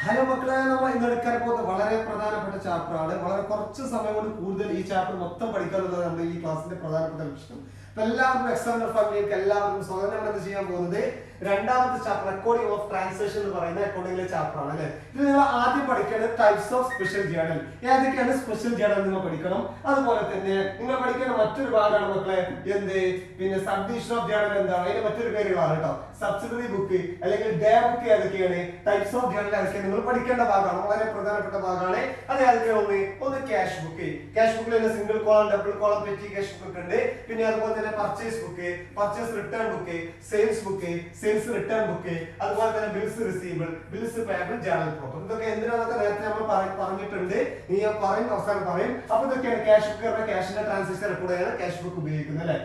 Hello മക്കളെ, നമ്മൾ ഇന്ന് എടുക്കാൻ പോകുന്ന വളരെ പ്രധാനപ്പെട്ട ചാപ്റ്റർ ആണ്. വളരെ കുറച്ച് സമയം കൊണ്ട് കൂടുതൽ ഈ ചാപ്റ്റർ മൊത്തം പഠിക്കാനുള്ളത് നമ്മുടെ ഈ ക്ലാസ്സിന്റെ പ്രധാനപ്പെട്ട ലക്ഷ്യം. അപ്പൊ എല്ലാവർക്കും എക്സാമിനർ ഫാമിലിക്ക് എല്ലാവർക്കും സ്വാഗതം. നമ്മൾ എന്ത് ചെയ്യാൻ പോകുന്നത് രണ്ടാമത്തെ ചാപ്റ്റർ റെക്കോർഡിംഗ് ഓഫ് ട്രാൻസാക്ഷൻ എന്ന് പറയുന്ന അക്കൗണ്ടിംഗിലെ ചാപ്റ്റർ ആണ് അല്ലെ. ഇത് നിങ്ങൾ ആദ്യം പഠിക്കേണ്ടത് ടൈപ്സ് ഓഫ് സ്പെഷ്യൽ ജേർണൽ. ഏതൊക്കെയാണ് സ്പെഷ്യൽ ജേർണൽ നിങ്ങൾ പഠിക്കണം. അതുപോലെ തന്നെ നിങ്ങൾ പഠിക്കേണ്ട മറ്റൊരു ഭാഗമാണ് മക്കളെ പിന്നെ സബ്ഡിവിഷൻ ഓഫ് ജേർണൽ എന്താണ്, അതിന്റെ മറ്റൊരു പേരുകളാണ് കേട്ടോ. സബ്സിഡറി ബുക്ക് അല്ലെങ്കിൽ ഡേ ബുക്ക് ഏതൊക്കെയാണ്, ടൈപ്സ് ഓഫ് ജേർണൽ ഏതൊക്കെയാണ് നിങ്ങൾ പഠിക്കേണ്ട ഭാഗമാണ്. വളരെ പ്രധാനപ്പെട്ട ഭാഗമാണ്. അത് ഏതൊക്കെയാണ്? ഒന്ന് ക്യാഷ് ബുക്ക്. ക്യാഷ് ബുക്കിൽ തന്നെ single column, double column, petty cash book ഉണ്ട്. പിന്നെ അതുപോലെ തന്നെ purchase book, purchase return book, sales book, sales return book, അതുപോലെ തന്നെ bills receivable, bills payable, journal proper. ഇതൊക്കെ എന്തിനാന്നൊക്കെ നേരത്തെ നമ്മൾ പറഞ്ഞിട്ടുണ്ട്. നീ ഞാൻ പറയും, അവസാനം പറയും. അപ്പൊ ഇതൊക്കെയാണ് ക്യാഷ് ബുക്ക്. ക്യാഷിന്റെ ട്രാൻസാക്ഷൻ റെക്കോർഡ് ചെയ്യാൻ ക്യാഷ് ബുക്ക് ഉപയോഗിക്കുന്നത് അല്ലെ.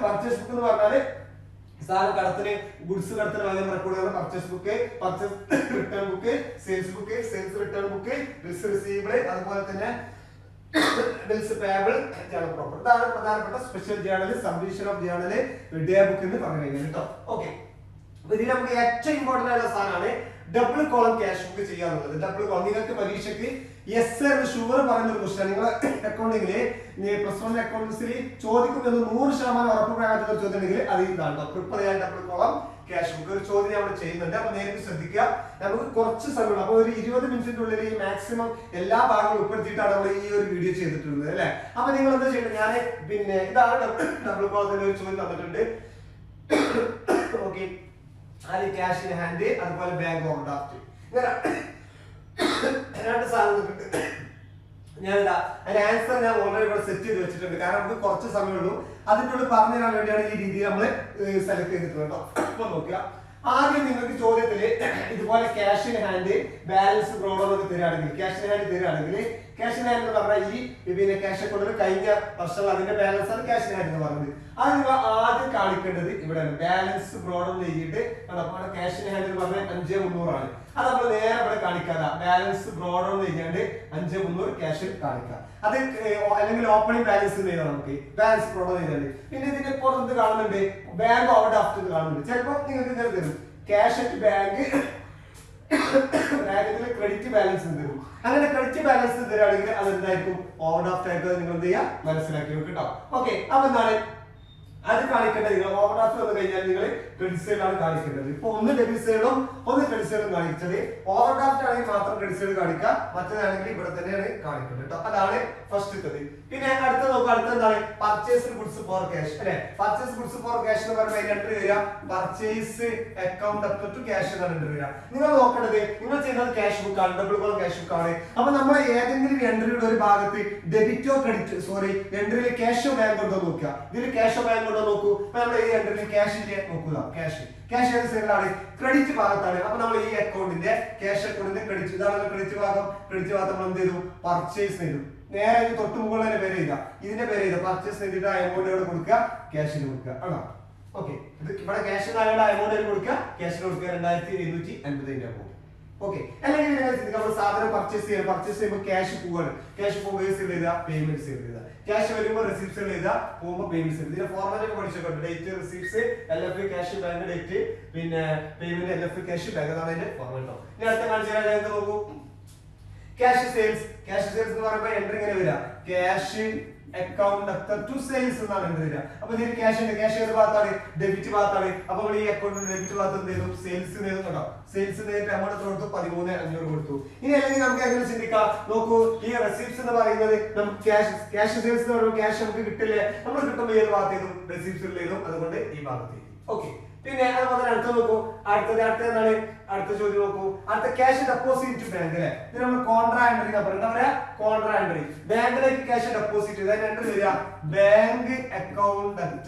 പർച്ചേസ് ബുക്ക് എന്ന് പറഞ്ഞാല് സാധനം കടത്തിന്, ഗുഡ്സ് കടത്തിന് വാങ്ങുന്ന റെക്കോർഡ് ചെയ്യുന്ന purchase book, purchase return book, sales book, sales return book, bills receivable, അതുപോലെ തന്നെ ബിൽസ് പേയബിൾ, ജേർണൽ പ്രോപ്പർ. ഇതാണ് പ്രധാനപ്പെട്ട special journal, subdivision of journal, day book എന്ന് പറഞ്ഞു കഴിഞ്ഞാൽ കേട്ടോ. ഓക്കെ, അപ്പൊ ഇതിൽ നമുക്ക് ഏറ്റവും ഇമ്പോർട്ടന്റ് ആയിട്ടുള്ള സാധനമാണ് ഡബിൾ കോളം ക്യാഷ് ബുക്ക് ചെയ്യാന്നുള്ളത്. ഡബിൾ കോളം നിങ്ങൾക്ക് പരീക്ഷയ്ക്ക് യെസ് എന്ന് ഷുവർ പറയുന്ന ഒരു ക്വസ്റ്റ്യൻ നിങ്ങൾ അക്കൗണ്ടിങ്ങില് പ്ലസ് വൺ അക്കൗണ്ട്സിൽ ചോദിക്കുന്നത് 100% ഉറപ്പ് പറയാത്ത ഒരു ചോദ്യം ഉണ്ടെങ്കിൽ അത് ഇതാണ്. പ്രിപ്പയർ ചെയ്യാൻ ഡബിൾ കോളം ക്യാഷ് ബുക്ക് ഒരു ചോദ്യം നമ്മൾ ചെയ്യുന്നുണ്ട്. അപ്പൊ നേരിട്ട് ശ്രദ്ധിക്കുക. നമുക്ക് കുറച്ച് സമയമുള്ളൂ. അപ്പൊ ഒരു 20 മിനിറ്റിന്റെ ഉള്ളിൽ ഈ മാക്സിമം എല്ലാ ഭാഗങ്ങളും ഉൾപ്പെടുത്തിയിട്ടാണ് നമ്മൾ ഈ ഒരു വീഡിയോ ചെയ്തിട്ടുള്ളത് അല്ലെ. അപ്പൊ നിങ്ങൾ എന്താ ചെയ്യുന്നത്, ഞാൻ പിന്നെ ഇതാണ് ഡബിൾ കോളത്തിന്റെ ഒരു ചോദ്യം തന്നിട്ടുണ്ട്. ഓക്കെ, അത് ക്യാഷ് ഇൻ ഹാൻഡ്, അതുപോലെ ബാങ്ക് ഓവർ ഡ്രാഫ്റ്റ്, ഇങ്ങനെ രണ്ട് സാധനങ്ങളുണ്ട്. ഞാനിതാ അതിന്റെ ആൻസർ ഞാൻ ഓൾറെഡി ഇവിടെ സെറ്റ് ചെയ്ത് വെച്ചിട്ടുണ്ട്. കാരണം നമുക്ക് കുറച്ച് സമയമുള്ളൂ. അതിൻ്റെ ഉള്ളിൽ പറഞ്ഞു തരാൻ വേണ്ടിയാണ് ഈ രീതി നമ്മൾ സെലക്ട് ചെയ്തിട്ടുള്ളത് കേട്ടോ. ഇപ്പൊ നോക്കുക, ആദ്യം നിങ്ങൾക്ക് ചോദ്യത്തില് ഇതുപോലെ cash in hand, balance broader തരികയാണെങ്കിൽ, ക്യാഷ് ഇൻ ഹാൻഡ് തരികയാണെങ്കിൽ, ക്യാഷ് ഇൻ ഹാൻഡ് എന്ന് പറഞ്ഞാൽ ഈ പിന്നെ ക്യാഷ് അക്കൗണ്ടിൽ കഴിഞ്ഞ വർഷം അതിന്റെ ബാലൻസ് ആണ് ക്യാഷ് ഇൻ ഹാൻഡ് എന്ന് പറയുന്നത്. അത് നിങ്ങൾ ആദ്യം കാണിക്കേണ്ടത് ഇവിടെയാണ്. ബാലൻസ് ബ്രോഡർ എഴുതിയിട്ട് ക്യാഷ് ഇൻ ഹാൻഡ് എന്ന് പറഞ്ഞാൽ 5300 ആണ്. അത് നമ്മൾ നേരെ ഇവിടെ കാണിക്കാതെ ബാലൻസ് ബ്രോഡർ എഴുതിയാണ്ട് 5300 ക്യാഷ് കാണിക്കുക. അത് അല്ലെങ്കിൽ ഓപ്പണിംഗ് ബാലൻസ് എഴുതാം. നമുക്ക് ബാലൻസ് ബ്രോഡർ എഴുതാണ്ട് പിന്നെ ഇതിന്റെ പുറത്ത് കാണുന്നുണ്ട് ബാങ്ക് ഓവർ ഡ്രാഫ്റ്റ് കാണുന്നുണ്ട്. ചിലപ്പോൾ നിങ്ങൾക്ക് ഇങ്ങനെ തരും cash at bank, credit balance തരും. അങ്ങനെ ക്രെഡിറ്റ് ബാലൻസ് തരാണെങ്കിൽ അത് എന്തായിരിക്കും, ഓവർ ഡ്രാഫ്റ്റ് ആയിട്ട് നിങ്ങൾ എന്ത് ചെയ്യുക, മനസ്സിലാക്കി വെക്കും കേട്ടോ. ഓക്കെ, അപ്പൊ എന്താണ് അത് കാണിക്കേണ്ടത്? നിങ്ങൾ ഓവർ ഡ്രാഫ്റ്റ് വന്നു കഴിഞ്ഞാൽ നിങ്ങൾ ക്രെഡിറ്റ് സൈഡിലാണ് കാണിക്കേണ്ടത്. ഇപ്പൊ ഒന്ന് ഡെബിറ്റ് സൈഡും ഒന്ന് ക്രെഡിറ്റ് സൈഡും കാണിച്ചത്. ഓവർ ഡ്രാഫ്റ്റ് ആണെങ്കിൽ മാത്രം ക്രെഡിറ്റ് സൈഡ് കാണിക്കുക, മറ്റേതാണെങ്കിൽ ഇവിടെ തന്നെയാണ് കാണിക്കേണ്ടത് കേട്ടോ. അതാണ് ഫസ്റ്റ്. പിന്നെ അടുത്ത നോക്കുക, അടുത്ത എന്താണ് പർച്ചേസ് ഗുഡ്സ് ഫോർ ക്യാഷ് അല്ലെ. പർച്ചേസ് ഗുഡ്സ് ഫോർ ക്യാഷ് എന്ന് പറയുമ്പോൾ അതിന് എൻട്രി വരിക purchase account up to cash എന്നാണ് എൻട്രി വരിക. നിങ്ങൾ നോക്കേണ്ടത് നിങ്ങൾ ചെയ്യുന്നത് ക്യാഷ് ബുക്ക് ആണ്, ഡബിൾ കോളം ക്യാഷ് ബുക്ക് ആണ്. അപ്പൊ നമ്മൾ ഏതെങ്കിലും എൻട്രിയുടെ ഒരു ഭാഗത്ത് ഡെബിറ്റോ ക്രെഡിറ്റ് എൻട്രിയിൽ ക്യാഷോ ബാങ്ക് ഉണ്ടോ നോക്കുക. ഇതിൽ ക്യാഷോ ബാങ്ക് ഉണ്ടോ നോക്കൂ. അപ്പൊ നമ്മൾ ഈ എൻട്രിയിൽ ക്യാഷ് നോക്കുക. ക്യാഷ് ഏത് സൈഡിലാണ്? ക്രെഡിറ്റ് ഭാഗത്താണ്. അപ്പൊ നമ്മൾ ഈ അക്കൗണ്ടിന്റെ ക്യാഷ് അക്കൗണ്ടിന്റെ ക്രെഡിറ്റ്, ഇതാണ് ക്രെഡിറ്റ് ഭാഗം. ക്രെഡിറ്റ് ഭാഗത്ത് നമ്മൾ എന്ത് ചെയ്തു, പർച്ചേസ് ചെയ്തു. നേരെ തൊട്ട് മുകളിൽ തന്നെ പേര് ചെയ്താ, ഇതിന്റെ പേര് ചെയ്താ പർച്ചേസ് ചെയ്തിട്ട് ആ എമൗണ്ട് ഇവിടെ കൊടുക്കുക, ക്യാഷിന് കൊടുക്കുക ആണോ. ഓക്കെ, ഇത് ഇവിടെ ക്യാഷ് ആയതുകൊണ്ട് ആ എമൗണ്ട് കൊടുക്കുക, ക്യാഷിന് കൊടുക്കുക 2250 ആകും. ഓക്കെ, അല്ലെങ്കിൽ നമ്മൾ സാധനം പർച്ചേസ് ചെയ്യുമ്പോൾ ക്യാഷ് പോവാണ്. ക്യാഷ് പോകുമ്പോൾ എഴുതുക, പേയ്മെന്റ് എഴുതുക. ക്യാഷ് വരുമ്പോൾ റിസീപ്റ്റ്സ് എഴുതുക, പോകുമ്പോൾ പേയ്മെന്റ്സ് എഴുതുക. ഇതിന്റെ ഫോർമാറ്റ് ഒക്കെ പഠിച്ചിട്ടുണ്ട്. Date receipts, LF cash bank date, പിന്നെ പേയ്മെന്റ് LF ക്യാഷ് ബാങ്ക്, അതാണ് അതിന്റെ ഫോർമാറ്റ്. ഇനി അടുത്ത കാണിച്ചാൽ നോക്കൂ, ക്യാഷ് സെയിൽസ്. ക്യാഷ് സെയിൽസ് എന്ന് പറയുമ്പോൾ എൻട്രി ഇങ്ങനെ വരിക, ക്യാഷ് അക്കൗണ്ട് ടു സെയിൽസ് എന്നാണ് എൻട്രി വരിക. അപ്പൊ ഇതിന് ക്യാഷ് ഉണ്ട്. ക്യാഷ് ഏത് ഭാഗത്താണ്? ഡെബിറ്റ് ഭാഗത്താണ്. അപ്പൊ ഈ അക്കൗണ്ട് ഡെബിറ്റ് ഭാഗത്ത് എന്ത് ചെയ്തു, സെയിൽസ് കേട്ടോ. സെയിൽസ് എമൗണ്ട് കൊടുത്തു 13,500 കൊടുത്തു. ഇനി അല്ലെങ്കിൽ നമുക്ക് എങ്ങനെ ചിന്തിക്കാം, നോക്കൂ, ഈ റെസിപ്റ്റ്സ് എന്ന് പറയുന്നത് നമുക്ക് ക്യാഷ് സെയിൽസ് എന്ന് പറയുമ്പോൾ ക്യാഷ് നമുക്ക് കിട്ടില്ലേ, നമ്മൾ കിട്ടുമ്പോൾ ഏത് ഭാഗത്ത് ചെയ്തു, റെസിപ്റ്റ്സ് ചെയ്തു. അതുകൊണ്ട് ഈ ഭാഗത്ത് ചെയ്തു. ഓക്കെ, പിന്നെ അതുപോലെ അടുത്ത നോക്കൂ, അടുത്ത എന്താണ്, അടുത്ത ചോദ്യം നോക്കൂ, അടുത്ത ക്യാഷ് ഡെപ്പോസിറ്റ് ബാങ്ക് അല്ലെ. ഇത് നമ്മൾ കോൺട്രാ എൻട്രി പറയുന്നത്, കോൺട്രാ എൻട്രി ബാങ്കിലേക്ക് ക്യാഷ് ഡെപ്പോസിറ്റ് ചെയ്ത് എൻട്രി വരിക ബാങ്ക് അക്കൗണ്ട്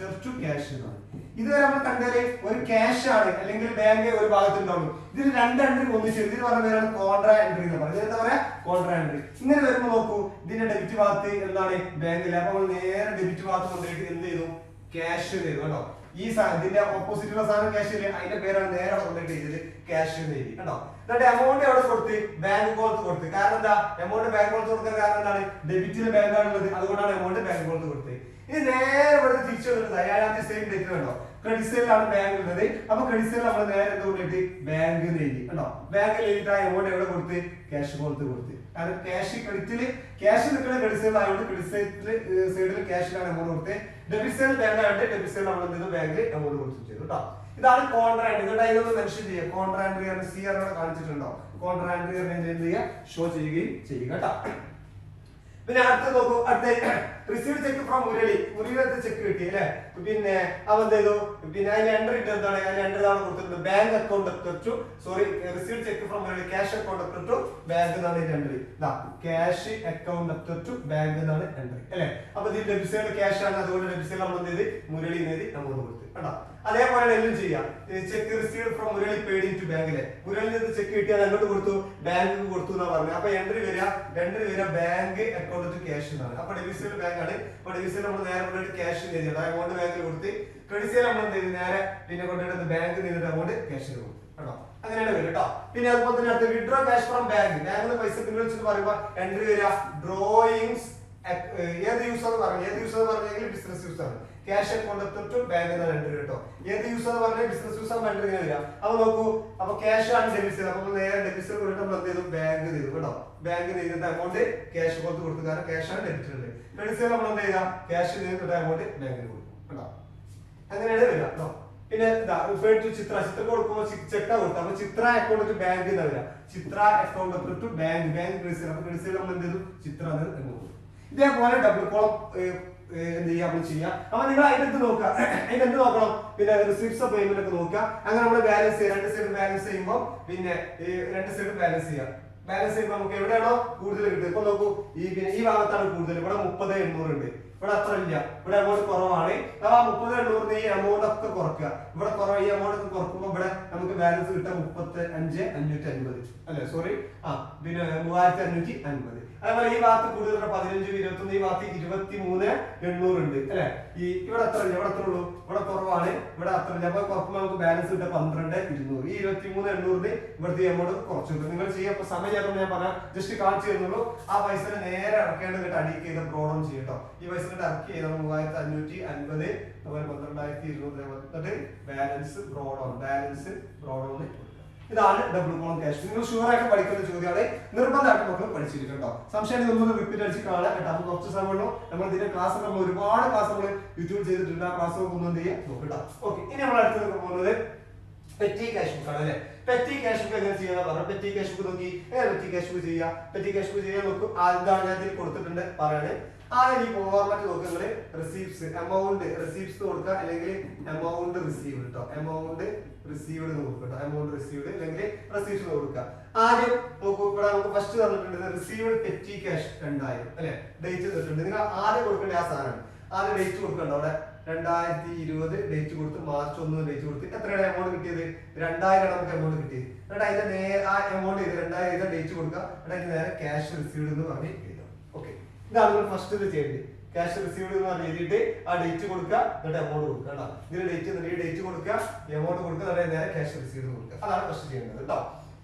ടു ക്യാഷ് എന്നാണ്. ഇതുവരെ നമ്മൾ കണ്ടാല് ഒരു ക്യാഷ് ആണ് അല്ലെങ്കിൽ ബാങ്ക് ഒരു ഭാഗത്ത് ഉണ്ടാവും. ഇതിൽ രണ്ട് എൻട്രി ഒന്നിച്ച് ഇതിന് പറഞ്ഞ പേരാണ് കോൺട്രാ എൻട്രി എന്ന് പറയുന്നത്. എന്താ പറയാ, കോൺട്രാ എൻട്രി. ഇങ്ങനെ വരുമ്പോൾ നോക്കൂ, ഇതിന്റെ ഡെബിറ്റ് ഭാഗത്ത് എന്താണ്, ബാങ്കില്. അപ്പൊ നമ്മൾ നേരെ ഡെബിറ്റ് ഭാഗത്ത് കൊണ്ടുപോയിട്ട് എന്ത് ചെയ്തു, ക്യാഷ് ചെയ്തു കേട്ടോ. ഈ ഇതിന്റെ ഓപ്പോസിറ്റ് ഉള്ള സാധനം ക്യാഷ് ഇല്ലേ, അതിന്റെ പേരാണ് നേരെ അവിടെ കൊണ്ടുപോയിട്ട് ചെയ്തത് ക്യാഷ് എന്ന് എഴുതി കേട്ടോ. എന്നിട്ട് എമൗണ്ട് അവിടെ കൊടുത്ത് ബാങ്ക് കോളത്ത് കൊടുത്ത്. കാരണം എന്താ, എമൗണ്ട് ബാങ്ക് കോളത്ത് കൊടുക്കാൻ കാരണം എന്താണ്, ഡെബിറ്റിലെ ബാങ്കാണുള്ളത്, അതുകൊണ്ടാണ് എമൗണ്ട് ബാങ്ക് കോളത്ത് കൊടുത്തത്. ഇനി നേരെ ഇവിടെ തിരിച്ചു വന്നിട്ട് 7ാം തീയതി സെയിം ഡേറ്റ് വേണ്ടോ, ക്രെഡിറ്റ് സൈഡിലാണ് ബാങ്ക് ഉള്ളത്. അപ്പൊ ക്രെഡിറ്റ് സൈഡിൽ നമ്മൾ നേരെ എന്ത് കൊടുത്തിട്ട് ബാങ്ക് എഴുതി കണ്ടോ, ബാങ്കിൽ എഴുതിയിട്ട് ആ എമൗണ്ട് എവിടെ കൊടുത്ത് ക്യാഷ് കൊടുത്ത് കാരണം ക്യാഷ് ക്രെഡിറ്റില് ക്യാഷ് നിൽക്കുന്ന ക്രെഡിറ്റ് സൈഡിൽ ആയതുകൊണ്ട് ക്രെഡിറ്റ് സൈഡിൽ ക്യാഷിലാണ് എമൗണ്ട് കൊടുത്ത്. ഡെബിറ്റ് സൈഡിൽ ബാങ്ക് ആയിട്ട് ഡെബിറ്റ് സൈഡിൽ നമ്മൾ എന്ത് ചെയ്തു ബാങ്ക് എമൗണ്ട് കൊടുത്തു ചെയ്തു കേട്ടോ. ഇതാണ് കോൺട്രാ എൻട്രി. എന്നിട്ട് അതിനൊന്ന് മെൻഷൻ ചെയ്യുക. കോൺട്രാ എൻട്രി സി ആർ കാണിച്ചിട്ടുണ്ടോ? കോൺട്രാ എൻട്രി എന്ത് ചെയ്യുക, ഷോ ചെയ്യുകയും ചെയ്യുക കേട്ടോ. പിന്നെ അടുത്ത നോക്കൂ, അടുത്ത റിസീവ്ഡ് ചെക്ക് ഫ്രം മുരളിയുടെ ചെക്ക് കിട്ടി അല്ലെ. പിന്നെ അവൻ എന്ത് ചെയ്തു, പിന്നെ അതിന് എൻട്രി ഇട്ട് എന്താണ്, അതിന് എൻട്രി ആണ് കൊടുത്തിട്ടുണ്ട് bank account sorry received cheque from Murali cash account to bank എന്നാണ് ഇതിന്റെ entry. Cash account to bank എന്നാണ് എൻട്രി അല്ലെ. അപ്പൊ ഇത് ഡെബിറ്റ് സൈഡ് ക്യാഷ് ആണ്, അതുകൊണ്ട് ഡെബിറ്റ് സൈഡ് നമ്മൾ എന്ത് ചെയ്ത് മുരളി എഴുതി നമ്മൾ കൊടുത്ത് കേട്ടോ. അതേപോലെ എല്ലാം ചെയ്യാം. Cheque received from Murali paid in to ബാങ്കിലെ മുരളിൽ നിന്ന് ചെക്ക് കിട്ടിയാൽ അങ്ങോട്ട് കൊടുത്തു ബാങ്ക് കൊടുത്തു എന്നാ പറഞ്ഞത്. അപ്പൊ എൻട്രി വരിക ബാങ്ക് അക്കൗണ്ട് ടു ക്യാഷ് എന്നാണ്. അപ്പൊ ഡെബിറ്റ് സൈഡ് ബാങ്ക് ആണ്. അപ്പൊ ഡെബിറ്റ് സൈഡ് നമ്മൾ നേരെ കൊണ്ടിട്ട് ക്യാഷ് ചെയ്തിട്ട് എമൗണ്ട് ബാങ്കിൽ കൊടുത്ത് ക്രെഡിറ്റ് സൈഡ് നമ്മൾ എന്ത് ചെയ്ത് നേരെ പിന്നെ കൊണ്ടിട്ട് ബാങ്ക് ചെയ്തിട്ട് എമൗണ്ട് ക്യാഷിൽ കൊടുത്തു കേട്ടോ. അങ്ങനെയാണ് വരും കേട്ടോ. പിന്നെ അതുപോലെ തന്നെ അടുത്ത് വിഡ്രോ ക്യാഷ് ഫ്രം ബാങ്ക്. ബാങ്കിൽ പൈസ പിൻവലിച്ചിട്ട് പറയുമ്പോൾ എൻട്രി വരിക ഡ്രോയിങ്സ് ഏത് യൂസ് എന്ന് പറഞ്ഞു, ഏത് യൂസ് എന്ന് പറഞ്ഞെങ്കിൽ ബിസിനസ് യൂസ് ആണ്. ക്യാഷ് അക്കൗണ്ട് ടു ബാങ്ക് എന്നാണ് എൻട്രി കേട്ടോ. ഏത് യൂസ് എന്ന് പറഞ്ഞാൽ ബിസിനസ് യൂസ് ആണ് എൻട്രി ഇങ്ങനെ വരിക. അപ്പൊ നോക്കൂ, അപ്പൊ ക്യാഷ് ആണ് ഡെബിറ്റ് ചെയ്തത്. അപ്പൊ നേരെ ഡെബിറ്റ് ചെയ്ത് കൊണ്ടിട്ട് നമ്മൾ എന്ത് ചെയ്തു ബാങ്ക് ചെയ്തു കേട്ടോ. ബാങ്ക് ചെയ്തിട്ട് എമൗണ്ട് ക്യാഷ് കൊടുത്തു കാരണം ക്യാഷ് ആണ് ഡെബിറ്റ് ഉള്ളത്. ക്രെഡിറ്റ് ചെയ്ത് നമ്മൾ എന്ത് ചെയ്യുക ക്യാഷ് ചെയ്തിട്ട് എമൗണ്ട് ബാങ്കിൽ കൊടുക്കും കേട്ടോ. അങ്ങനെയാണ് വരിക കേട്ടോ. പിന്നെ ചിത്ര കൊടുക്കുമ്പോൾ ചെക്ക കൊടുത്തു. അപ്പൊ ചിത്ര അക്കൗണ്ട് ടു ബാങ്ക് എന്നാ വരിക. ചിത്ര അക്കൗണ്ട് ടു ബാങ്ക് ക്രെഡിറ്റ് ചെയ്ത്. അപ്പൊ ക്രെഡിറ്റ് ചെയ്ത് നമ്മൾ എന്ത് ചെയ്തു ചിത്ര എന്ന്. ഇതേപോലെ ഡബിൾ കോളം എന്ത് ചെയ്യാം നമ്മൾ ചെയ്യാം. അപ്പൊ നിങ്ങൾ അതിനകത്ത് നോക്കുക, അതിന് എന്ത് നോക്കണം, പിന്നെ റിസിപ്റ്റ്സ് ഓഫ് പേയ്മെന്റ് ഒക്കെ നോക്കുക. അങ്ങനെ നമ്മൾ ബാലൻസ് ചെയ്യുക. രണ്ട് സൈഡ് ബാലൻസ് ചെയ്യുമ്പോൾ പിന്നെ രണ്ട് സൈഡ് ബാലൻസ് ചെയ്യാം. ബാലൻസ് ചെയ്യുമ്പോൾ നമുക്ക് എവിടെയാണോ കൂടുതൽ കിട്ടുന്നത്. ഇപ്പൊ നോക്കൂ, ഈ ഭാഗത്താണ് കൂടുതൽ. ഇവിടെ 30,800 ഉണ്ട്. ഇവിടെ അത്ര ഇല്ല, ഇവിടെ എമൗണ്ട് കുറവാണ്. ആ 30,800 ഈ എമൗണ്ട് ഒക്കെ കുറക്കുക. ഇവിടെ കുറവ്, ഈ എമൗണ്ട് ഒക്കെ കുറക്കുമ്പോൾ ഇവിടെ നമുക്ക് ബാലൻസ് കിട്ടാൻ 35,550 അല്ലെ, സോറി പിന്നെ 3,550. അതേപോലെ ഈ ഭാഗത്ത് കൂടുതൽ 15, 21, ഈ ഭാഗത്ത് 23,800 ഉണ്ട് അല്ലെ. ഈ ഇവിടെ അത്ര ഇല്ല, ഇവിടെ അത്ര ഉള്ളൂ. ഇവിടെ കുറവാണ്, ഇവിടെ അത്ര ഇല്ല. അപ്പൊ കുറക്കുമ്പോൾ നമുക്ക് ബാലൻസ് കിട്ടാൻ 12,200. ഈ 23,800 ഇവിടുത്തെ എമൗണ്ട് കുറച്ചു കിട്ടും. നിങ്ങൾ ചെയ്യാം. ഇപ്പൊ സമയം ഞാൻ പറയാം, ജസ്റ്റ് കാണിച്ചു തരുന്നുള്ളൂ. ആ പൈസ നേരെ ഇറക്കേണ്ടത് അടിക്ക് ചെയ്ത പ്രോഡം ചെയ്യട്ടോ. ഈ പൈസ ഇറക്കി ചെയ്താൽ 3,550, അതുപോലെ 12,200 ബാലൻസ് ബ്രോഡോൺ. ഇതാണ് ഡബിൾ കോളം ക്യാഷ്. നിങ്ങൾ ഷുവർ ആയിട്ട് പഠിക്കുന്ന ചോദ്യമാണ്. നിർബന്ധമായിട്ട് മക്കൾ പഠിച്ചിരിക്കട്ടോ. സംശയം ഒന്നും റിപ്പീറ്റ് അടിച്ച് കാണാൻ കേട്ടോ. നമുക്ക് കുറച്ച് സമയമുള്ളൂ. നമ്മൾ ഇതിന്റെ ക്ലാസ് നമ്മൾ ഒരുപാട് ക്ലാസ് നമ്മൾ യൂട്യൂബ് ചെയ്തിട്ടുണ്ട്. ആ ക്ലാസ് ഒന്നും എന്ത് ചെയ്യാം നോക്കട്ടോ. ഓക്കെ, ഇനി നമ്മൾ അടുത്ത് പോകുന്നത് പെറ്റി ക്യാഷ് ബുക്ക് ആണ് അല്ലെ. പെറ്റി ക്യാഷ് ബുക്ക് എങ്ങനെ ചെയ്യാൻ പറഞ്ഞു. പെറ്റി ക്യാഷ് ബുക്ക് നോക്കി പെറ്റി ക്യാഷ് ബുക്ക് ചെയ്യാം. പെറ്റി ക്യാഷ് ബുക്ക് ചെയ്യാൻ നോക്കും. അതാണ് ഞാൻ ഇതിൽ കൊടുത്തിട്ടുണ്ട് പറയാണ്. ഈ ഫോർമാറ്റ് നോക്കുക നിങ്ങള്. റിസീപ്റ്റ്സ് എമൗണ്ട് റിസീപ്റ്റ്സ് കൊടുക്കുക, അല്ലെങ്കിൽ എമൗണ്ട് റിസീവ്ഡ് കേട്ടോ. എമൗണ്ട് റിസീവ്ഡ് നോക്കുക കേട്ടോ. എമൗണ്ട് റിസീവ്ഡ് അല്ലെങ്കിൽ റിസീപ്റ്റ്സ് കൊടുക്കുക. ആദ്യം നോക്കൂ, ഇവിടെ നമുക്ക് ഫസ്റ്റ് തന്നിട്ടുണ്ട് റിസീവ്ഡ് പെറ്റി ക്യാഷ് 2000 അല്ലെ. ഡേറ്റ് തന്നിട്ടുണ്ട്. നിങ്ങൾ ആദ്യം കൊടുക്കേണ്ട ആ സാധനമാണ്. ആദ്യം ഡേറ്റ് കൊടുക്കണ്ട. അവിടെ 2020 ഡേറ്റ് കൊടുത്ത് മാർച്ച് 1 ഡേറ്റ് കൊടുത്ത് എത്രയാണ് എമൗണ്ട് കിട്ടിയത്? 2000 നമുക്ക് എമൗണ്ട് കിട്ടിയത്. എന്നിട്ട് അതിന്റെ നേരെ ആ എമൗണ്ട് 2000 ഡേറ്റ് കൊടുക്കുക. എന്നിട്ട് അതിന് നേരെ ക്യാഷ് റിസീവ്ഡ് എന്ന് പറഞ്ഞ് എഴുതാം. ഓക്കെ, ഇതാണ് നമ്മൾ ഫസ്റ്റ് ചെയ്യേണ്ടത്. ക്യാഷ് റിസീവ്ഡ് എന്ന് പറഞ്ഞ് എഴുതിയിട്ട് ആ ഡേറ്റ് കൊടുക്കുക, എന്നിട്ട് എമൗണ്ട് കൊടുക്കുക കേട്ടോ. ഇതിന് ഡേറ്റ് കൊടുക്കുക, എമൗണ്ട് കൊടുക്കുക, എന്നിട്ട് നേരെ ക്യാഷ് റിസീവ്ഡ് കൊടുക്കുക. അതാണ് ഫസ്റ്റ് ചെയ്യേണ്ടത് കേട്ടോ.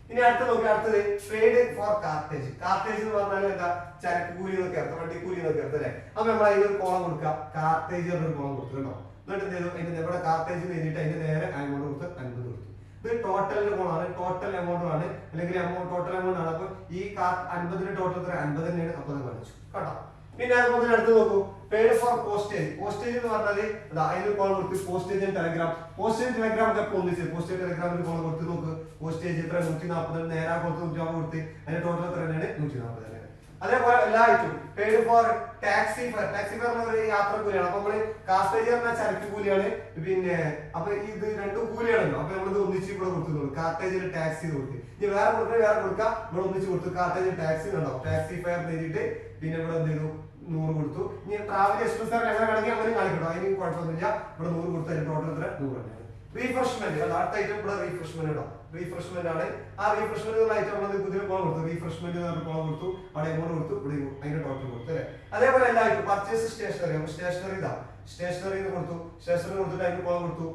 ഇനി അടുത്ത നോക്കുക, അടുത്തത് പെയ്ഡ് ഫോർ കാർട്ടേജ്. കാർട്ടേജ് എന്ന് പറഞ്ഞാൽ എന്താ, ചരക്ക് കൂലി എന്നൊക്കെ അർത്ഥം, വണ്ടി കൂലി എന്നൊക്കെ അർത്ഥം അല്ലെ. അപ്പൊ നമ്മൾ അതിനൊരു കോളം കൊടുക്കുക, കാർട്ടേജ് എന്നൊരു കോളം കൊടുത്തു കേട്ടോ. എന്നിട്ട് എന്ത് ചെയ്തു, അതിന്റെ നമ്മുടെ കാർട്ടേജ് എഴുതിയിട്ട് അതിന്റെ നേരെ എമൗണ്ട് കൊടുത്ത് 50 കൊടുത്തു. ഇത് ടോട്ടലിന്റെ കോളാണ്, ടോട്ടൽ എമൗണ്ട് ആണ്, അല്ലെങ്കിൽ ടോട്ടൽ എമൗണ്ട് ആണ്. അപ്പൊ ഈ 50 ടോട്ടൽ 50 തന്നെയാണ്. അപ്പൊ അത് കാണിച്ചു കേട്ടോ. പിന്നെ അതുപോലെ അടുത്ത് നോക്കൂ, പെയ്ഡ് ഫോർ പോസ്റ്റേജ്. പോസ്റ്റേജ് എന്ന് പറഞ്ഞാൽ അതിന് കോൾ കൊടുത്ത് പോസ്റ്റേജ് ടെലഗ്രാം. പോസ്റ്റേജ് ടെലഗ്രാം ഒക്കെ ഒന്നിച്ച് പോസ്റ്റേജ് ടെലഗ്രാമിന് കോൾ കൊടുത്ത് നോക്ക്. പോസ്റ്റേജ് എത്ര 140, നേരാ കൊടുത്ത് 150 കൊടുത്ത് അതിന്റെ ടോട്ടൽ എത്ര തന്നെയാണ് 140 തന്നെയാണ്. അതേപോലെ എല്ലാ ഐറ്റവും paid for taxi fare. Taxi fare എന്ന് പറയുന്നത് യാത്ര കൂലിയാണ്. അപ്പൊ നമ്മള് കാർട്ടേജ് പറഞ്ഞാൽ ചരക്ക് കൂലിയാണ്. പിന്നെ അപ്പൊ ഇത് രണ്ടും കൂലിയാണല്ലോ. അപ്പൊ നമ്മളിത് ഒന്നിച്ച് ഇവിടെ കൊടുത്തു. കാർട്ടേജിൽ ടാക്സി കൊടുത്ത് ഇനി വേറെ കൊടുക്കുക, വേറെ കൊടുക്കാം. ഇവിടെ ഒന്നിച്ച് കൊടുത്തു. കാർട്ടേജ് ടാക്സി ഉണ്ടോ, ടാക്സി ഫെയർ എഴുതിയിട്ട് പിന്നെ ഇവിടെ എന്ത് ചെയ്തു 100 കൊടുത്തു. ഇനി ട്രാവൽ എക്സ്പ്രസ് എങ്ങനെ കാണിക്കാം അങ്ങനെ കാണിക്കട്ടോ, അതിന് കുഴപ്പമൊന്നുമില്ല. ഇവിടെ 100 കൊടുത്തു. അതിന്റെ ടോട്ടൽ എത്ര 100 തന്നെയാണ്. റീഫ്രഷ്മെന്റ് അടുത്ത ഐറ്റം ഇവിടെ റീഫ്രഷ്മെന്റ് ഇടാം. റീഫ്രഷ്മെന്റ് ആണ്. ആ റീഫ്രഷ്മെന്റ് ഐറ്റം നമ്മൾ പുതിയ കോളം കൊടുത്തു. റീഫ്രഷ്മെന്റ് കോളം കൊടുത്തു, അവിടെ എമൗണ്ട് കൊടുത്തു, ഇവിടെ അതിന്റെ ടോട്ടൽ കൊടുത്തു അല്ലെ. അതേപോലെ എല്ലാ ഐറ്റം പർച്ചേസ് സ്റ്റേഷനറി. അപ്പൊ സ്റ്റേഷനറി ഇതാ, സ്റ്റേഷനറി കൊടുത്തു. സ്റ്റേഷനറി കൊടുത്തിട്ട് അതിന് കോളം കൊടുത്തു.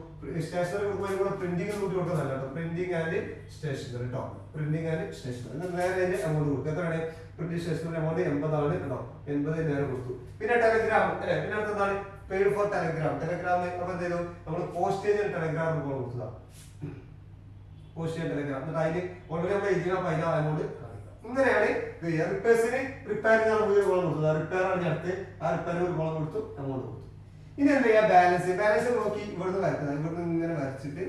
സ്റ്റേഷനറി കൊടുക്കുമ്പോൾ ഇവിടെ പ്രിന്റിംഗ് കൂട്ടി കൊടുക്കുന്നല്ല കേട്ടോ. പ്രിന്റിംഗ് ആൻഡ് സ്റ്റേഷനറി കേട്ടോ. പ്രിന്റിംഗ് ആൻഡ് സ്റ്റേഷനറി നേരെ അതിന്റെ എമൗണ്ട് കൊടുത്തു. എത്രയാണ് പ്രിന്റിംഗ് സ്റ്റേഷനറി എമൗണ്ട് 80 ആണ് കേട്ടോ. 80 നേരെ കൊടുത്തു. പിന്നെ ടെലഗ്രാം അല്ലെ. പിന്നെ അടുത്തെന്താണ് പെയ്ഡ് ഫോർ ടെലഗ്രാം അപ്പൊ എന്ത് ചെയ്തു നമ്മൾ പോസ്റ്റേജ് ടെലഗ്രാം കൊടുക്കുക പോസ്റ്റേജ് ടെലഗ്രാം എന്നിട്ട് അതിന് ഓൾറെഡി നമ്മൾ എഴുതിയ അതിന് amount ഇങ്ങനെയാണ് റിപ്പയർസിന് റിപ്പയറിംഗ് ആണ് ഒരു കോളം കൊടുത്തത് റിപ്പയർ ആണ് അടുത്ത് ആ റിപ്പയറിന് ഒരു കോളം കൊടുത്തു amount കൊടുത്തു ഇനി എന്താ ചെയ്യാ ബാലൻസ് നോക്കി ഇവിടുന്ന് വരക്കുന്നത് ഇവിടുന്ന് ഇങ്ങനെ വരച്ചിട്ട്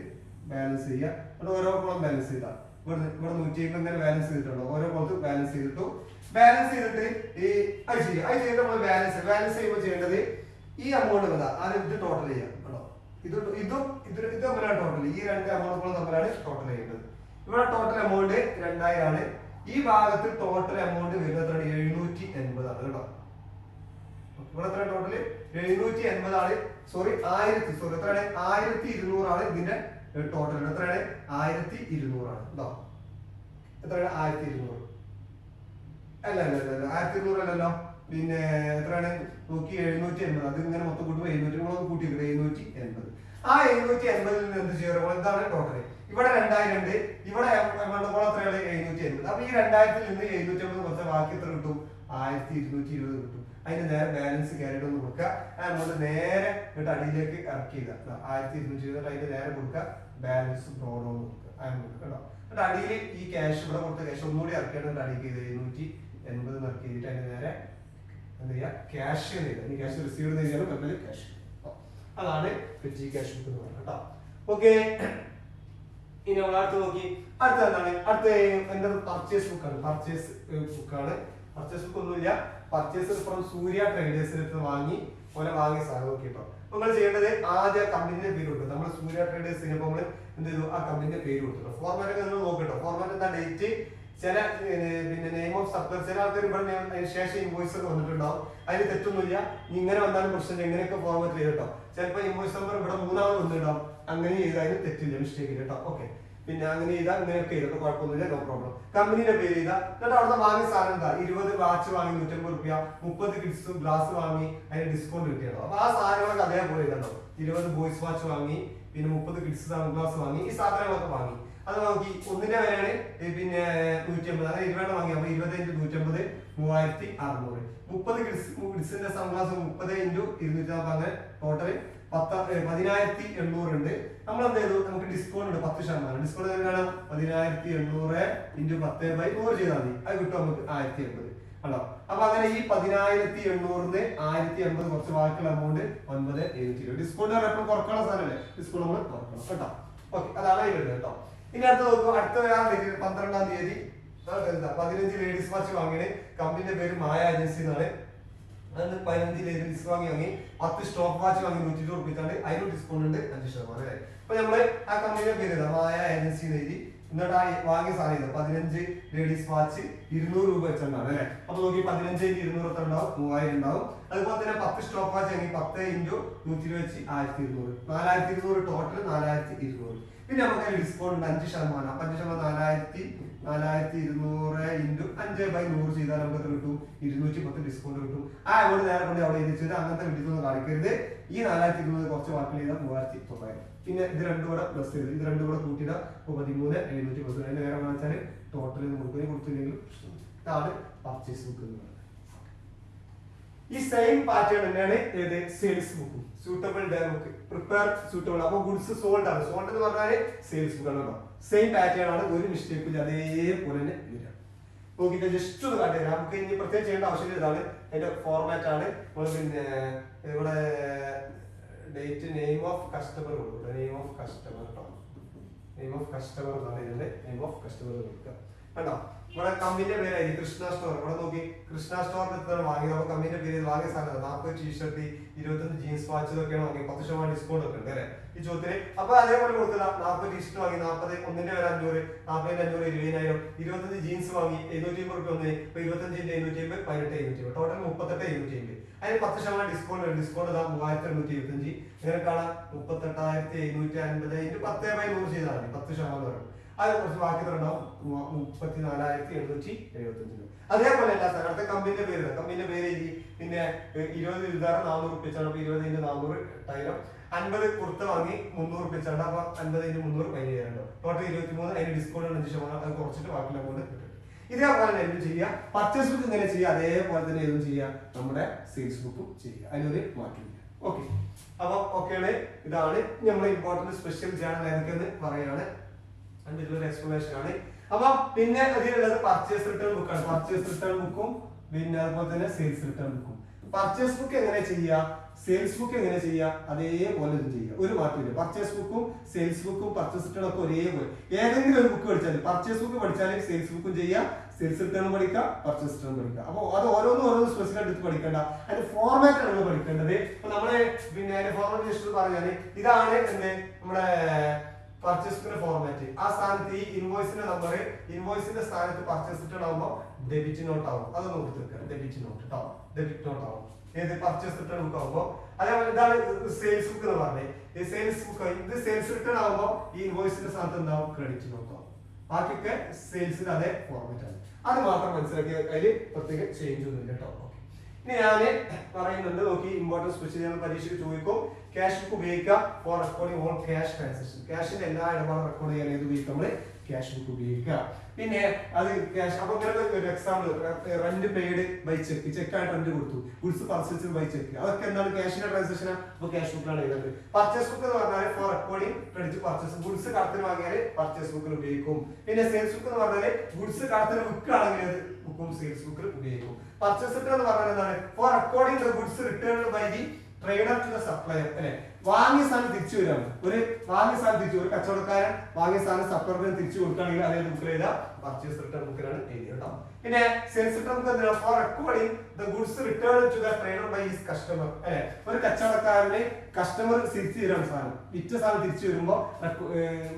ബാലൻസ് ചെയ്യുക എന്നിട്ട് ഓരോ കോളം ബാലൻസ് ചെയ്താ ഇവിടെ 150 ഇങ്ങനെ ബാലൻസ് ചെയ്തിട്ടുണ്ടോ ഓരോ കോളത്ത് ബാലൻസ് ചെയ്തിട്ട് ഈ അത് ചെയ്തിട്ട് നമ്മൾ ബാലൻസ് ചെയ്യുമ്പോൾ ചെയ്യേണ്ടത് ഈ amount എന്താ ആദ്യം ഇത് ടോട്ടൽ ചെയ്യാം കേട്ടോ ഇത് തമ്മിലാണ് ടോട്ടൽ ഈ രണ്ട് amount തമ്മിലാണ് ടോട്ടൽ ചെയ്യേണ്ടത് ഇവിടെ ടോട്ടൽ amount 2000 ആണ് ഈ ഭാഗത്ത് ടോട്ടൽ amount വരുന്നത് 780 ആണ് കേട്ടോ ഇവിടെ എത്ര ടോട്ടൽ 780 ആണ് സോറി 1000 എത്രയാണ് 1200 ആണ് ഇതിന്റെ ടോട്ടൽ എത്രയാണ് 1200 ആണ് കേട്ടോ എത്രയാണ് 1200 അല്ല 1200 അല്ലല്ലോ പിന്നെ എത്രയാണ് നോക്കി 780 അത് ഇങ്ങനെ മൊത്തം കൂട്ടുമ്പോൾ 700 കൂട്ടിയിട്ട് 780 ആ 780 നിന്ന് എന്ത് ചെയ്യാറോ എന്താണ് ടോട്ടൽ ഇവിടെ 2000 ഉണ്ട് ഇവിടെ എത്രയാണ് 780 അപ്പൊ ഈ 2000 നിന്ന് 750 കുറച്ച് ബാക്കി എത്ര കിട്ടും 1220 കിട്ടും അതിന്റെ നേരെ ബാലൻസ് ക്യാരിട്ട് ഒന്ന് കൊടുക്കുക അങ്ങോട്ട് നേരെ എന്നിട്ട് അടിയിലേക്ക് ഇറക്കി 1220 അതിന്റെ നേരെ കൊടുക്കുക ബാലൻസ് പ്രോഡോ കേട്ടോ എന്നിട്ട് അടിയിൽ ഈ ക്യാഷ് ഇവിടെ കൊടുത്ത ക്യാഷ് ഒന്നുകൂടി ഇറക്കിയിട്ട് അടിയിലേക്ക് 780 ഇറക്കിയിട്ട് അതിന്റെ നേരെ എന്താ ചെയ്യുക ക്യാഷ് ചെയ്ത് ക്യാഷ് റിസീവ് ചെയ്ത് കഴിഞ്ഞാൽ പെട്ടെന്ന് ക്യാഷ് അതാണ് പെറ്റി ക്യാഷ് ബുക്ക് എന്ന് പറയുന്നത് കേട്ടോ ഓക്കെ ഇനി നമ്മൾ അടുത്ത് നോക്കി അടുത്ത എന്താണ് അടുത്ത എന്റെ പർച്ചേസ് ബുക്കാണ് പർച്ചേസ് ബുക്ക് ഒന്നുമില്ല പർച്ചേസ് ഫ്രം സൂര്യ ട്രേഡേഴ്സിന് വാങ്ങിയ സാധനം നോക്കിട്ടോ നിങ്ങൾ ചെയ്യേണ്ടത് ആദ്യം കമ്പനിയുടെ പേര് കൊടുക്കും നമ്മൾ സൂര്യ ട്രേഡേഴ്സിന് നമ്മൾ എന്ത് ചെയ്തു ആ കമ്പനിയുടെ പേര് കൊടുത്തു ഫോർമാറ്റ് ഒക്കെ നിങ്ങൾ നോക്കട്ടോ ഫോർമാറ്റ് എന്താ ഡേറ്റ് ചില പിന്നെ നെയിം ഓഫ് സപ്ലർ ചില ആൾക്കാർ ഇവിടെ അതിന് ശേഷം ഇൻവോയ്സ് ഒക്കെ വന്നിട്ടുണ്ടാവും അതിന് തെറ്റൊന്നുമില്ല ഇങ്ങനെ വന്നാലും പ്രശ്നം എങ്ങനെയൊക്കെ ഫോർമാറ്റ് ചെയ്തിട്ടോ ചിലപ്പോൾ ഇൻവോയ്സ് നമ്പർ ഇവിടെ 3ാമത് വന്നിട്ടുണ്ടാവും അങ്ങനെ ചെയ്താലും തെറ്റില്ല മിസ്റ്റേക്ക് ഇല്ല കേട്ടോ ഓക്കെ പിന്നെ അങ്ങനെ ചെയ്താൽ ഇങ്ങനെയൊക്കെ ചെയ്തിട്ട് കുഴപ്പമൊന്നുമില്ല നോ പ്രോബ്ലം കമ്പനിയുടെ പേര് ചെയ്താൽ എന്നിട്ട് അവിടുന്ന് വാങ്ങിയ സാധനം എന്താ 20 വാച്ച് വാങ്ങി 150 രൂപ 30 കിഡ്സ് ഗ്ലാസ് വാങ്ങി അതിന് ഡിസ്കൗണ്ട് കിട്ടിയതോ അപ്പൊ ആ സാധനങ്ങളൊക്കെ അതേപോലെ ഇതുണ്ടോ 20 ബോയ്സ് വാച്ച് വാങ്ങി പിന്നെ 30 കിഡ്സ് ഗ്ലാസ് വാങ്ങി ഈ സാധനങ്ങളൊക്കെ വാങ്ങി അത് നോക്കി ഒന്നിന്റെ വിലയാണ് പിന്നെ 150 അങ്ങനെ 20 വാങ്ങി അപ്പൊ 20 150 3600 30 കിഡ്സിന്റെ സൺഗ്ലാസ് 30 × 240 അങ്ങനെ ടോട്ടൽ 10800 ഉണ്ട് നമ്മൾ എന്ത് ചെയ്തു നമുക്ക് ഡിസ്കൗണ്ട് ഉണ്ട് 10% ഡിസ്കൗണ്ട് എങ്ങനെയാണ് 10800 × 10/100 ചെയ്താൽ മതി അത് കിട്ടും നമുക്ക് 1080 ആണോ അപ്പൊ അങ്ങനെ ഈ 10800 1080 കുറച്ച് ബാക്കിയുള്ള amount 9720 ഡിസ്കൗണ്ട് എപ്പോഴും കുറക്കണം സാധനമല്ലേ ഡിസ്കൗണ്ട് നമ്മൾ കുറക്കണം കേട്ടോ ഓക്കെ അതാണ് അതിലുള്ളത് കേട്ടോ ഇനി അടുത്ത് നോക്കൂ അടുത്ത 12-ാം തീയതി 15 ലേഡീസ് വാച്ച് വാങ്ങിയത് കമ്പനിയുടെ പേര് മായ ഏജൻസി എന്നാണ് 15 ലേഡീസ് വാങ്ങി 10 സ്റ്റോപ്പ് വാച്ച് വാങ്ങി 120 രൂപയ്ക്കാണ് അതിന് ഡിസ്കൗണ്ട് ഉണ്ട് 5% അല്ലേ അപ്പൊ നമ്മള് ആ കമ്പനിയുടെ പേര് മായ ഏജൻസി എഴുതി എന്നിട്ട് ആ വാങ്ങിയ സാധനം 15 ലേഡീസ് വാച്ച് 200 രൂപ വെച്ചിട്ടുണ്ടാവും അല്ലെ അപ്പൊ നോക്കി 15 × 200 എത്ര ഉണ്ടാവും 3000 ഉണ്ടാവും അതുപോലെ തന്നെ 10 സ്റ്റോപ്പ് വാച്ച് വാങ്ങി 10 × 120 വെച്ച് 1200 4200 ടോട്ടൽ 4200 പിന്നെ നമുക്ക് ഡിസ്കൗണ്ട് 5% അപ്പൊ 5% 4200 × 5/100 ചെയ്താൽ നമുക്ക് എത്ര കിട്ടും 210 ഡിസ്കൗണ്ട് കിട്ടും ആ അങ്ങോട്ട് നേരെ കൊണ്ട് അവിടെ എഴുതിച്ചത് അങ്ങനത്തെ വീട്ടിൽ കാണിക്കരുത് ഈ 4200 കുറച്ച് വാക്കിൽ ചെയ്താൽ 3900 പിന്നെ ഇത് രണ്ടും കൂടെ പ്ലസ് ചെയ്ത് ഇത് രണ്ടും കൂടെ കൂട്ടിയിടാം 13,710 അതിന് നേരെ കാണിച്ചാൽ ടോട്ടൽ കൊടുത്തില്ലെങ്കിൽ ഇതാണ് പർച്ചേസ് ബുക്ക് എന്ന് പറയുന്നത് ഈ സെയിം പാറ്റേൺ തന്നെയാണ് ഏത് സെയിൽസ് ബുക്കും suitable day book prepare suitable അപ്പൊ ഗുഡ്സ് സോൾഡ് ആണ് സോൾഡ് എന്ന് പറഞ്ഞാൽ സെയിൽസ് ബുക്ക് ആണ് സെയിം പാറ്റേൺ ആണ് ഒരു മിസ്റ്റേക്കും ഇല്ല അതേപോലെ തന്നെ വരിക നോക്കിയിട്ട് ജസ്റ്റ് ഒന്ന് കാട്ടുക നമുക്ക് ഇനി പ്രത്യേകം ചെയ്യേണ്ട ആവശ്യമില്ല ഇതാണ് അതിന്റെ ഫോർമാറ്റ് ആണ് പിന്നെ ഇവിടെ ഡേറ്റ് നെയിം ഓഫ് കസ്റ്റമർ കൊടുക്കുക നെയിം ഓഫ് കസ്റ്റമർ കേട്ടോ നെയിം ഓഫ് കസ്റ്റമർ എന്നാണ് ഇതിന്റെ നെയിം ഓഫ് കസ്റ്റമർ കൊടുക്കുക കണ്ടോ ഇവിടെ കമ്പനിയുടെ പേരായി കൃഷ്ണ സ്റ്റോർ ഇവിടെ നോക്കി കൃഷ്ണ സ്റ്റോറിൽ വാങ്ങി നമുക്ക് കമ്പനിയുടെ പേര് വാങ്ങിയ സാധനം 40 ടീഷർട്ട് 25 ജീൻസ് വാച്ച് ഇതൊക്കെയാണ് വാങ്ങി 10% ഡിസ്കൗണ്ട് ഒക്കെ ഉണ്ട് അല്ലെ ഈ ചോദ്യത്തിന് അപ്പൊ അതേപോലെ കൊടുക്കുക 40 ടീഷർട്ട് വാങ്ങി 40 ഒന്നിന്റെ വില 500 40,500 20,000 25 ജീൻസ് വാങ്ങി 750 രൂപ ഒന്ന് ഇപ്പൊ 25 750 18,750 ടോട്ടൽ 38,750 അതിന് 10% ഡിസ്കൗണ്ട് 3,825 ഇങ്ങനെ കാണാം 38,750 × 10/100 ചെയ്താൽ മതി 10% വരും അത് കുറച്ച് ബാക്കി ഉണ്ടാവും 34,775 അതേപോലെ എല്ലാ സ്ഥലത്തെ കമ്പനിയുടെ പേര് പിന്നെ 20 ചുരിദാർ 400 രൂപയാണ് അപ്പൊ 20 × 400 8,000 50 കുർത്ത വാങ്ങി 300 രൂപയാണ് അപ്പൊ 50 × 300 15,000 ടോട്ടൽ 23 അതിന് ഡിസ്കൗണ്ട് 5% അത് കുറച്ചിട്ട് ബാക്കിയുള്ള കൊണ്ട് കിട്ടും ഇതേപോലെ എന്തും ചെയ്യുക പർച്ചേസ് ബുക്ക് ഇങ്ങനെ ചെയ്യുക അതേപോലെ തന്നെ ഏതും ചെയ്യുക നമ്മുടെ സെയിൽസ് ബുക്കും ചെയ്യുക അതിനൊരു മാറ്റമില്ല ഓക്കെ. അപ്പൊ ഓക്കെയാണ്. ഇതാണ് നമ്മൾ ഇമ്പോർട്ടന്റ് സ്പെഷ്യൽ ജേണൽ ഏതൊക്കെയെന്ന് പറയാണ്. അതിലൊരു എക്സ്പ്ലനേഷൻ ആണ്. അപ്പൊ പിന്നെ അതിലുള്ളത് പർച്ചേസ് റിട്ടേൺ ബുക്കാണ്. പർച്ചേസ് റിട്ടേൺ ബുക്കും പിന്നെ അതുപോലെ തന്നെ സെയിൽസ് റിട്ടേൺ ബുക്കും. പർച്ചേസ് ബുക്ക് എങ്ങനെ ചെയ്യുക, സെയിൽസ് ബുക്ക് എങ്ങനെ ചെയ്യുക, അതേപോലെ ഇത് ചെയ്യുക, ഒരു മാറ്റമില്ല. പർച്ചേസ് ബുക്കും സെയിൽസ് ബുക്കും പർച്ചേസ് റിട്ടേൺ ഒക്കെ ഒരേപോലെ. ഏതെങ്കിലും ഒരു ബുക്ക് പഠിച്ചാൽ പർച്ചേസ് ബുക്ക് പഠിച്ചാൽ സെയിൽസ് ബുക്കും ചെയ്യാം, സെയിൽസ് റിട്ടേൺ പഠിക്കുക, പർച്ചേസ് റിട്ടേൺ പഠിക്കുക. അപ്പോൾ അത് ഓരോന്നും സ്പെസിഫിക് എടുത്ത് പഠിക്കേണ്ട, അതിന്റെ ഫോർമാറ്റ് ആണ് നമ്മൾ പഠിക്കേണ്ടത്. അപ്പൊ നമ്മള് പിന്നെ അതിന്റെ ഫോർമാറ്റ് ജസ്റ്റ് പറഞ്ഞാൽ ഇതാണ് എന്ത് നമ്മുടെ പർച്ചേസ് ബുക്കിന്റെ ഫോർമാറ്റ്. ആ സ്ഥാനത്ത് ഈ ഇൻവോയ്സിന്റെ നമ്പർ, ഇൻവോയ്സിന്റെ സ്ഥാനത്ത് പർച്ചേസ് റിട്ടേൺ ആവുമ്പോൾ ഡെബിറ്റ് നോട്ട് ആവും. അതൊന്ന് കൊടുത്തിരിക്കുക, ഡെബിറ്റ് നോട്ട് കേട്ടോ, ഡെബിറ്റ് നോട്ട് ആവും ഏത് പർച്ചേസ് റിട്ടേൺ ബുക്ക് ആവുമ്പോൾ. അതേപോലെ ഇതാണ് സെയിൽസ് ബുക്ക് എന്ന് പറഞ്ഞത്. ഈ സെയിൽസ് ബുക്ക് ഇത് സെയിൽസ് റിട്ടേൺ ആവുമ്പോൾ ഈ ഇൻവോയ്സിന്റെ സ്ഥാനത്ത് എന്താവും, ക്രെഡിറ്റ് നോട്ട് ആവും. ബാക്കിയൊക്കെ സെയിൽസിന്റെ അതേ ഫോർമാറ്റ് ആണ്. അത് മാത്രം മനസ്സിലാക്കി, അതിൽ പ്രത്യേക ചേഞ്ച് ഒന്നുമില്ല കേട്ടോ. ഇനി ഞാന് പറയുന്നുണ്ട് നോക്കി, ഇമ്പോർട്ടൻസ് സ്പെഷ്യൽ പരീക്ഷയ്ക്ക് ചോദിക്കും. ക്യാഷ് ബുക്ക് ഉപയോഗിക്കുക for recording all cash transaction. ക്യാഷിന്റെ എല്ലാ ഇടപാടും റെക്കോർഡ് ചെയ്യാൻ ഏത് ഉപയോഗിക്കും, നമ്മള് ക്യാഷ് ബുക്ക് ഉപയോഗിക്കുക. പിന്നെ അത് ക്യാഷ് അപ്പൊ ഒരു example, rent paid by cheque, ചെക്കായിട്ട് റെന്റ് കൊടുത്തു, ഗുഡ്സ് പർച്ചേസ് ബൈ ചെക്ക്, അതൊക്കെ എന്താണ് ക്യാഷിന്റെ ട്രാൻസാക്ഷൻ. അപ്പൊ ക്യാഷ് ബുക്കിലാണ് എഴുതുന്നത്. പർച്ചേസ് ബുക്ക് എന്ന് പറഞ്ഞാൽ for recording credit purchase, goods കടത്തിന് വാങ്ങിയാൽ പർച്ചേസ് ബുക്കിൽ ഉപയോഗിക്കും. പിന്നെ സെയിൽസ് ബുക്ക് എന്ന് പറഞ്ഞാൽ ഗുഡ്സ് കടത്തിന് വിൽക്കുകയാണെങ്കിൽ ബുക്കും സെയിൽസ് ബുക്കിൽ ഉപയോഗിക്കും. പർച്ചേസ് റിട്ടേൺ എന്ന് പറഞ്ഞാൽ എന്താണ്, for recording the goods return by the trader to the supplier. അല്ലെ, വാങ്ങിയ സാധനം തിരിച്ചു വരാം. ഒരു വാങ്ങിയ സാധനം തിരിച്ചു, ഒരു കച്ചവടക്കാരൻ വാങ്ങിയ സാധനം സപ്ലയറിന് തിരിച്ചു കൊടുക്കുകയാണെങ്കിൽ അതേ ബുക്കിൽ എഴുതാം, പർച്ചേസ് റിട്ടേൺ ബുക്കിലാണ് എഴുതിയത് കേട്ടോ. പിന്നെ സെയിൽസ് റിട്ടേൺ ബുക്ക് എന്താണ്, for recording the goods return to the trader by his customer. അല്ലെ, ഒരു കച്ചവടക്കാരന് കസ്റ്റമർ തിരിച്ചു തരാണ് സാധനം, വിറ്റ സാധനം തിരിച്ചു വരുമ്പോ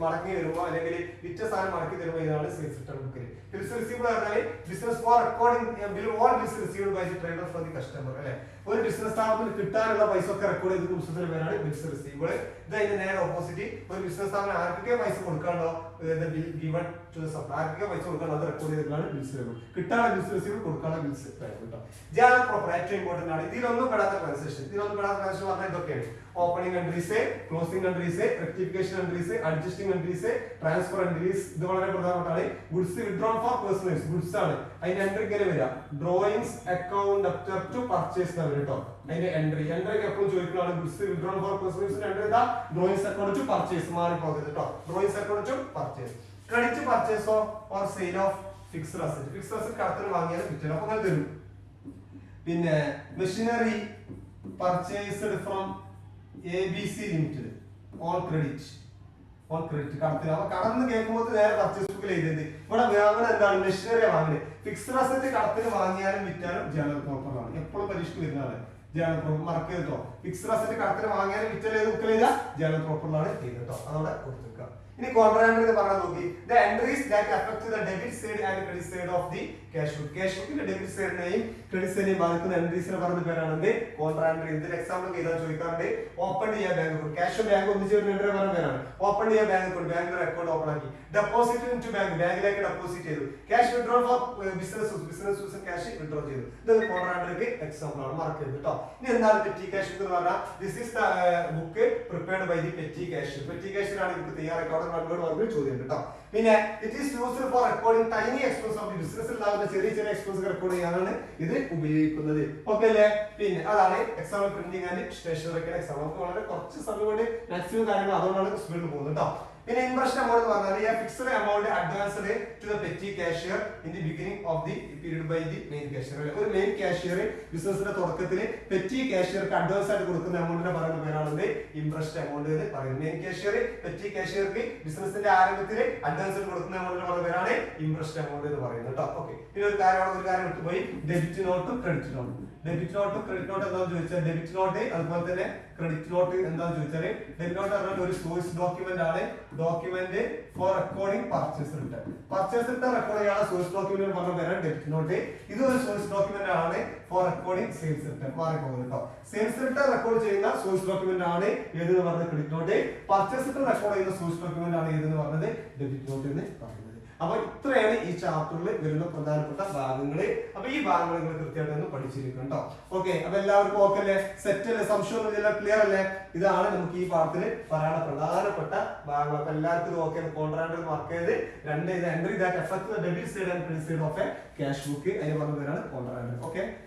മടക്കി വരുമ്പോ അല്ലെങ്കിൽ വിറ്റ സാധനം മടക്കി തരുമ്പോ ഇതാണ് സെയിൽസ് റിട്ടേൺ ബുക്കിൽ. ബിൽസ് റിസീവ്ഡ് പറഞ്ഞാൽ business for recording bill all bills received by the trader from the customer. അല്ലെ, ഒരു ബിസിനസ് സ്ഥാപനത്തിന് കിട്ടാനുള്ള പൈസ ഒക്കെ റെക്കോർഡ് ചെയ്ത് പുസ്തകത്തിന്റെ പേരാണ് ബിൽസ് റിസീവ്ഡ്. ഇത് അതിന്റെ നേരെ ഓപ്പോസിറ്റ്, ഒരു ബിസിനസ് സ്ഥാപനം ആർക്കൊക്കെ പൈസ കൊടുക്കാണ്ടോ, bill given to the supplier, ആർക്കൊക്കെ പൈസ കൊടുക്കാണ്ടോ അത് റെക്കോർഡ് ചെയ്തിട്ടാണ് ബിൽസ് റിസീവ്ഡ്. കിട്ടാനുള്ള ബിൽസ് റിസീവ്ഡ്, കൊടുക്കാനുള്ള ബിൽസ് കേട്ടോ. ജേണൽ പ്രോപ്പർ ഏറ്റവും ഇമ്പോർട്ടന്റ് ആണ്. ഇതിലൊന്നും പെടാത്ത ട്രാൻസാക്ഷൻ, ഇതിലൊന്നും പെടാത്ത ട്രാൻസാക്ഷൻ പറഞ്ഞാൽ ഇതൊക്കെയാണ്: opening entries, closing entries, rectification entries, adjusting entries, transfer entries. ഇത് വളരെ പ്രധാനപ്പെട്ടതാണ്. Goods withdrawn for personal use, goods ആണ് അതിന്റെ എൻട്രി ഇങ്ങനെ വരിക, drawings account after to purchase എന്നാണ് കേട്ടോ. അതിന്റെ എൻട്രി എപ്പോഴും ചോദിക്കുന്നതാണ്. ഗുഡ്സ് വിഡ്രോൺ ഫോർ പേഴ്സണൽ യൂസിന്റെ എൻട്രി ഇതാ, ഡ്രോയിങ്സ് അക്കൗണ്ട് ടു പർച്ചേസ്, മാറിപ്പോകരുത് കേട്ടോ. Drawings account to purchase. Credit purchase or sale of fixed asset, fixed asset കടത്തിന് വാങ്ങിയാൽ വിറ്റത് അപ്പൊ അങ്ങനെ തരും. പിന്നെ machinery purchased from ABC limited on credit, on credit കടത്തിന്. അപ്പൊ കടന്ന് കേൾക്കുമ്പോൾ നേരെ പർച്ചേസ് ബുക്കിൽ എഴുതിയത്. ഇവിടെ വാങ്ങുന്നത് എന്താണ്, മെഷീനറി വാങ്ങുന്നത്. ഫിക്സ്ഡ് അസറ്റ് കടത്തിന് വാങ്ങിയാലും വിറ്റാലും ജേണൽ പ്രോപ്പർ ആണ്. എപ്പോഴും പരീക്ഷയ്ക്ക് വരുന്നതാണ് ജേണൽ പ്രോപ്പർ. മറക്ക് കേട്ടോ, ഫിക്സ്ഡ് അസറ്റ് കടത്തിന് വാങ്ങിയാലും വിറ്റാലും ഏത് ബുക്കിൽ എഴുതുക, ജേണൽ പ്രോപ്പറിലാണ് എഴുതുക. അതവിടെ കൊടുത്തേക്കുക. ഇനി കോൺട്രാക്ട് എന്ന് പറഞ്ഞാൽ നോക്കി, the entries that affect the debit side and credit side of the cash book. Cash ബുക്കിന്റെ ഡെബിറ്റ് സൈഡിനെയും ക്രെഡിറ്റ് സൈഡിനെയും ബാധിക്കുന്ന എൻട്രീസിനെ പറഞ്ഞ പേരാണ് കോൺട്രാക്ട്. ഇതിന് എക്സാമ്പിൾ ചെയ്താൽ ചോദിക്കാറുണ്ട്. ഓപ്പൺ ചെയ്യാൻ ബാങ്ക് അക്കൗണ്ട്, ക്യാഷ് ബാങ്ക് ഒന്നിച്ച് ഒരു എൻട്രി പറഞ്ഞ പേരാണ്. ഓപ്പൺ ചെയ്യാൻ ബാങ്ക് അക്കൗണ്ട്, ബാങ്കിലെ അക്കൗണ്ട് ഓപ്പൺ ആക്കി. ഡെപ്പോസിറ്റ് ഇൻ ടു ബാങ്ക്, ബാങ്കിലേക്ക് ഡെപ്പോസിറ്റ് ചെയ്തു. Cash withdrawal four business use, business use cash withdraw ചെയ്തു. ഇത് കോൺട്രാക്ടർക്ക് എക്സാമ്പിൾ ആണ്, മറക്കരുത് കേട്ടോ. ഇനി എന്താണ് പെറ്റി ക്യാഷ് ബുക്ക് എന്ന് പറഞ്ഞാൽ, this is the book prepared by the petty cash. Petty ക്യാഷിലാണ് ബുക്ക് തയ്യാറാക്കി ചോദ്യം കേട്ടോ. പിന്നെ it is used for recording tiny expense of the business. ഉണ്ടാകുന്ന ചെറിയ ചെറിയ എക്സ്പെൻസ് റെക്കോർഡ് ചെയ്യാനാണ് ഇത് ഉപയോഗിക്കുന്നത്. ഓക്കെ അല്ലേ? പിന്നെ അതാണ് example printing and stationery exam. നമുക്ക് വളരെ കുറച്ച് സമയം കൊണ്ട് മാക്സിമം കാര്യങ്ങൾ അതുകൊണ്ടാണ് സ്പീഡിൽ പോകുന്നത് കേട്ടോ. പിന്നെ ഇൻവെസ്റ്റ് എമൗണ്ട് എന്ന് പറഞ്ഞാൽ fixed amount advanced to the petty cashier in the beginning of the period by the main cashier. ഒരു മെയിൻ കാഷ്യർ ബിസിനസിന്റെ തുടക്കത്തിൽ പെറ്റി കാഷ്യർക്ക് അഡ്വാൻസ് ആയിട്ട് കൊടുക്കുന്ന എമൗണ്ടിനെ പറയുന്ന പേരാണ് ഇൻവെസ്റ്റ് എമൗണ്ട് എന്ന് പറയുന്നത്. മെയിൻ കാഷ്യർ പെറ്റി കാഷ്യർക്ക് ബിസിനസിന്റെ ആരംഭത്തിൽ അഡ്വാൻസ് ആയിട്ട് കൊടുക്കുന്ന എമൗണ്ടിനെ പറയുന്ന പേരാണ് ഇൻവെസ്റ്റ് എമൗണ്ട് എന്ന് പറയുന്നത് കേട്ടോ. ഓക്കെ, പിന്നെ ഒരു കാര്യം വിട്ടുപോയി, ഡെബിറ്റ് നോട്ടും ക്രെഡിറ്റ് നോട്ടും. ഡെബിറ്റ് നോട്ടും ക്രെഡിറ്റ് നോട്ട് എന്താണെന്ന് ചോദിച്ചാൽ, ഡെബിറ്റ് നോട്ട് അതുപോലെ തന്നെ ക്രെഡിറ്റ് നോട്ട് എന്താണെന്ന് ചോദിച്ചാൽ, ഡെബിറ്റ് നോട്ട് പറഞ്ഞാൽ ഒരു സോഴ്സ് ഡോക്യുമെന്റ് ആണ്. Document four recording purchase return. Purchase return record ചെയ്യാനുള്ള സോഴ്സ് ഡോക്യുമെന്റ് പറഞ്ഞ പേരാണ് ഡെബിറ്റ് നോട്ട്. ഇത് ഒരു സോഴ്സ് ഡോക്യുമെന്റ് ആണ് ഫോർ റെക്കോർഡിംഗ് സെയിൽസ് റിട്ടേൺ. മാറിപ്പോകുന്നത് കേട്ടോ. സെയിൽസ് റിട്ടേൺ റെക്കോർഡ് ചെയ്യുന്ന സോഴ്സ് ഡോക്യുമെന്റ് ആണ് ഏതെന്ന് പറഞ്ഞത് credit note. Purchase return record ചെയ്യുന്ന സോഴ്സ് ഡോക്യുമെന്റ് ആണ് ഏതെന്ന് പറഞ്ഞത് ഡെബിറ്റ് നോട്ട് എന്ന് പറയുന്നത്. അപ്പൊ ഇത്രയാണ് ഈ ചാപ്റ്ററിൽ വരുന്ന പ്രധാനപ്പെട്ട ഭാഗങ്ങള്. അപ്പൊ ഈ ഭാഗങ്ങൾ നിങ്ങൾ കൃത്യമായിട്ട് പഠിച്ചിരിക്കണം കേട്ടോ. ഓക്കെ, അപ്പൊ എല്ലാവർക്കും ഓക്കെ അല്ലേ? സെറ്റ് അല്ലേ? സംശയമൊന്നും ക്ലിയർ അല്ലേ? ഇതാണ് നമുക്ക് ഈ പാഠത്തിൽ പറയാനുള്ള പ്രധാനപ്പെട്ട ഭാഗങ്ങൾ. അപ്പൊ എല്ലാവർക്കും ഇത് ഓക്കെ. കോൺട്രാക്ട് മാർക്ക് ചെയ്ത് രണ്ട് ഇത് entry that affect the debit side and credit side of A cash book. അതിന് പറഞ്ഞ പേരാണ് കോൺട്രാക്ട്. ഓക്കെ.